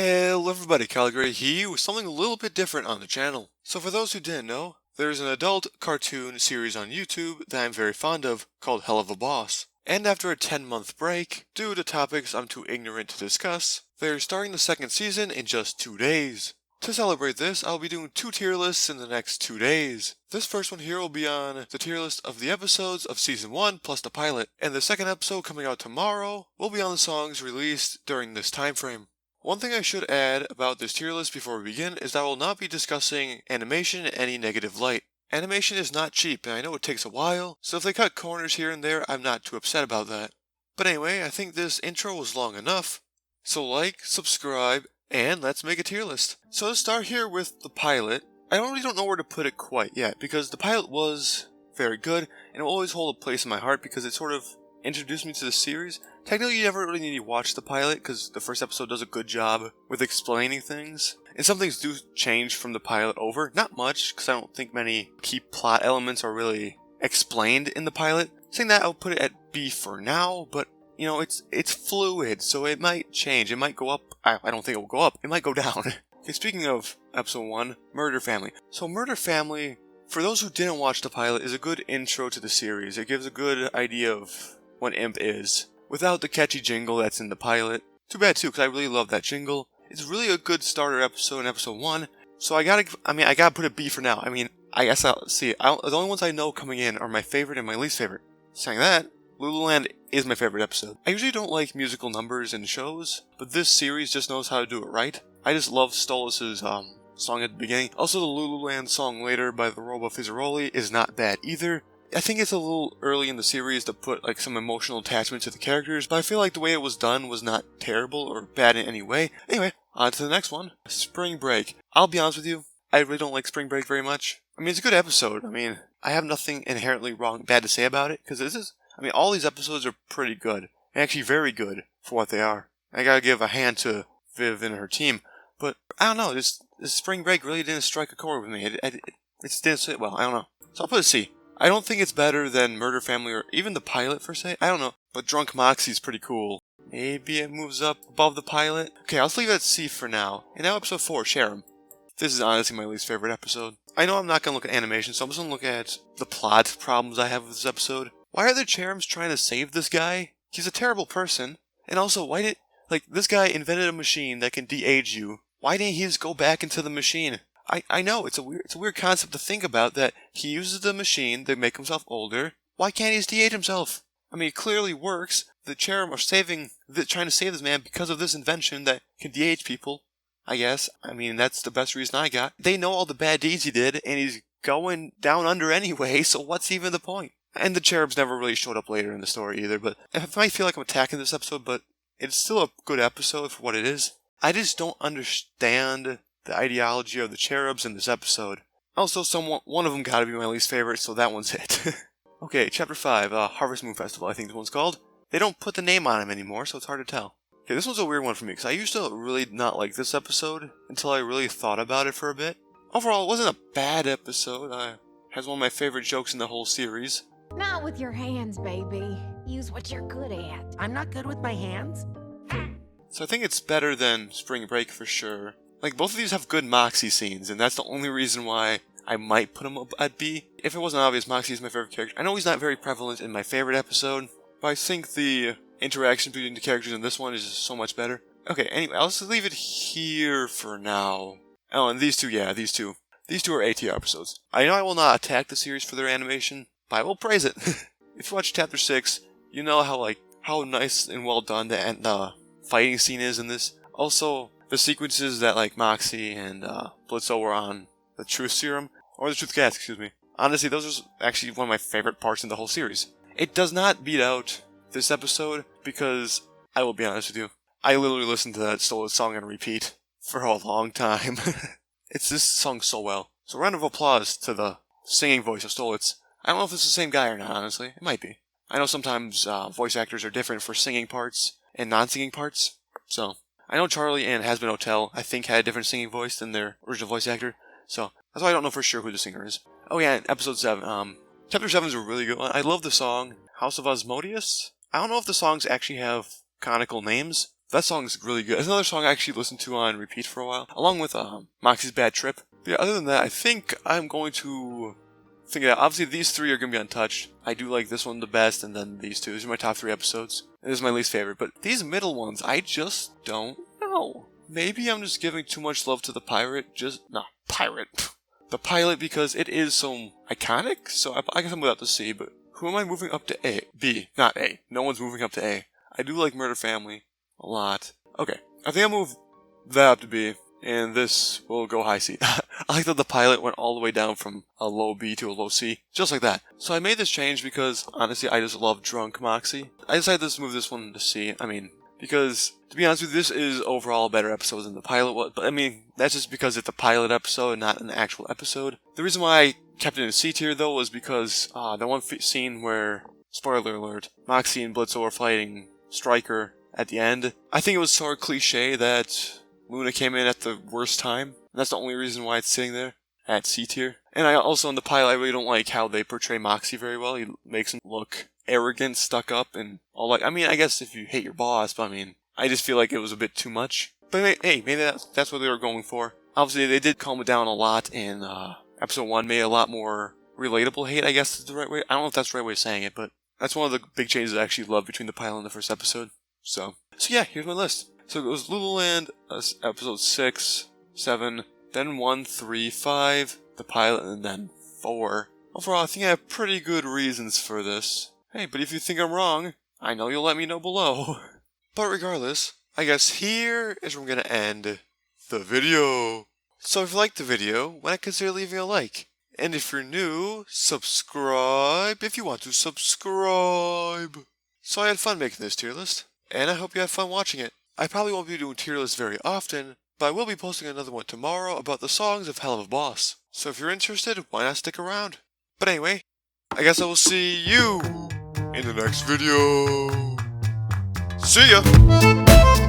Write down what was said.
Hello everybody, KyleTheGreat here with something a little bit different on the channel. So for those who didn't know, there's an adult cartoon series on YouTube that I'm very fond of called Helluva. And after a 10-month break, due to topics I'm too ignorant to discuss, they're starting the second season in just 2 days. To celebrate this, I'll be doing 2 tier lists in the next 2 days. This first one here will be on the tier list of the episodes of Season 1 plus the pilot, and the second episode coming out tomorrow will be on the songs released during this time frame. One thing I should add about this tier list before we begin is that I will not be discussing animation in any negative light. Animation is not cheap, and I know it takes a while, so if they cut corners here and there, I'm not too upset about that. But anyway, I think this intro was long enough, so like, subscribe, and let's make a tier list. So let's start here with the pilot. I really don't know where to put it quite yet, because the pilot was very good, and it will always hold a place in my heart because it sort of introduced me to the series. Technically, you never really need to watch the pilot, because the first episode does a good job with explaining things. And some things do change from the pilot over. Not much, because I don't think many key plot elements are really explained in the pilot. Saying that, I'll put it at B for now, but you know, it's fluid, so it might change. It might go up. I don't think it will go up. It might go down. Okay, speaking of episode 1, Murder Family. So Murder Family, for those who didn't watch the pilot, is a good intro to the series. It gives a good idea of what Imp is, without the catchy jingle that's in the pilot. Too bad too, because I really love that jingle. It's really a good starter episode in episode 1, so I gotta put a B for now. I guess I'll see. The only ones I know coming in are my favorite and my least favorite. Saying that, Lululand is my favorite episode. I usually don't like musical numbers in shows, but this series just knows how to do it right. I just love Stolas' song at the beginning. Also, the Lululand song later by the Robo Fizzaroli is not bad either. I think it's a little early in the series to put like some emotional attachment to the characters, but I feel like the way it was done was not terrible or bad in any way. Anyway, on to the next one. Spring Break. I'll be honest with you, I really don't like Spring Break very much. It's a good episode. I have nothing inherently bad to say about it, because all these episodes are pretty good. And actually very good for what they are. I gotta give a hand to Viv and her team, but I don't know, this Spring Break really didn't strike a chord with me. It just didn't sit well, I don't know. So I'll put a C. I don't think it's better than Murder Family or even the pilot per se. I don't know. But Drunk Moxie's pretty cool. Maybe it moves up above the pilot. Okay, I'll just leave it at C for now. And now episode 4, Serum. This is honestly my least favorite episode. I know I'm not going to look at animation, so I'm just going to look at the plot problems I have with this episode. Why are the Cherums trying to save this guy? He's a terrible person. And also, this guy invented a machine that can de-age you. Why didn't he just go back into the machine? I know, it's a weird concept to think about, that he uses the machine to make himself older. Why can't he just de-age himself? It clearly works. The Cherum are trying to save this man because of this invention that can de-age people, I guess. That's the best reason I got. They know all the bad deeds he did, and he's going down under anyway, so what's even the point? And the Cherubs never really showed up later in the story either, but I might feel like I'm attacking this episode, but it's still a good episode for what it is. I just don't understand the ideology of the Cherubs in this episode. Also, one of them gotta be my least favorite, so that one's it. Okay, Chapter 5, Harvest Moon Festival, I think this one's called. They don't put the name on him anymore, so it's hard to tell. Okay, this one's a weird one for me, because I used to really not like this episode until I really thought about it for a bit. Overall, it wasn't a bad episode. It has one of my favorite jokes in the whole series. Not with your hands, baby. Use what you're good at. I'm not good with my hands. So I think it's better than Spring Break for sure. Both of these have good Moxie scenes, and that's the only reason why I might put him up at B. If it wasn't obvious, Moxie is my favorite character. I know he's not very prevalent in my favorite episode, but I think the interaction between the characters in this one is so much better. Okay, anyway, I'll just leave it here for now. Oh, and these two. These two are ATR episodes. I know I will not attack the series for their animation, but I will praise it. If you watch Chapter 6, you know how nice and well done the fighting scene is in this. Also, the sequences that Moxie and Blitzo were on the Truth Serum, or the Truth Gas, excuse me. Honestly, those are actually one of my favorite parts in the whole series. It does not beat out this episode, because, I will be honest with you, I literally listened to that Stolas song on repeat for a long time. It's this song so well. So round of applause to the singing voice of Stolas. I don't know if it's the same guy or not, honestly. It might be. I know sometimes voice actors are different for singing parts and non-singing parts, so I know Charlie and Has Been Hotel, I think, had a different singing voice than their original voice actor, so that's why I don't know for sure who the singer is. Oh yeah, and episode 7, Chapter 7 is a really good one. I love the song House of Osmodeus. I don't know if the songs actually have canonical names, That song's really good. It's another song I actually listened to on repeat for a while, along with Moxie's Bad Trip. But yeah, other than that, I think I'm going to think it out. Obviously, these 3 are going to be untouched. I do like this one the best, and then these 2. These are my top 3 episodes. And this is my least favorite. But these middle ones, I just don't know. Maybe I'm just giving too much love to the pirate. The pilot, because it is so iconic. So I guess I'm without the C, but who am I moving up to A? B, not A. No one's moving up to A. I do like Murder Family a lot. Okay, I think I'll move that up to B, and this will go high C. I like that the pilot went all the way down from a low B to a low C, just like that. So I made this change because, honestly, I just love Drunk Moxie. I decided to move this one to C, because, to be honest with you, this is overall a better episode than the pilot was, but that's just because it's a pilot episode and not an actual episode. The reason why I kept it in C tier, though, was because that one scene where, spoiler alert, Moxie and Blitzo are fighting Stryker at the end. I think it was sort of cliche that Luna came in at the worst time. And that's the only reason why it's sitting there at C tier. And I also, in the pilot, I really don't like how they portray Moxie very well. He makes him look arrogant, stuck up, and all like. I guess if you hate your boss, but I just feel like it was a bit too much. But hey, maybe that's what they were going for. Obviously, they did calm it down a lot in episode 1, made a lot more relatable hate, I guess is the right way. I don't know if that's the right way of saying it, but that's one of the big changes I actually love between the pilot and the first episode. So yeah, here's my list. So it was Lululand, episode 6, 7, then 1, 3, 5, the pilot, and then 4. Overall, I think I have pretty good reasons for this. Hey, but if you think I'm wrong, I know you'll let me know below. But regardless, I guess here is where I'm going to end the video. So if you liked the video, why not consider leaving a like? And if you're new, subscribe if you want to subscribe. So I had fun making this tier list, and I hope you had fun watching it. I probably won't be doing tier lists very often, but I will be posting another one tomorrow about the songs of Helluva Boss. So if you're interested, why not stick around? But anyway, I guess I will see you in the next video. See ya!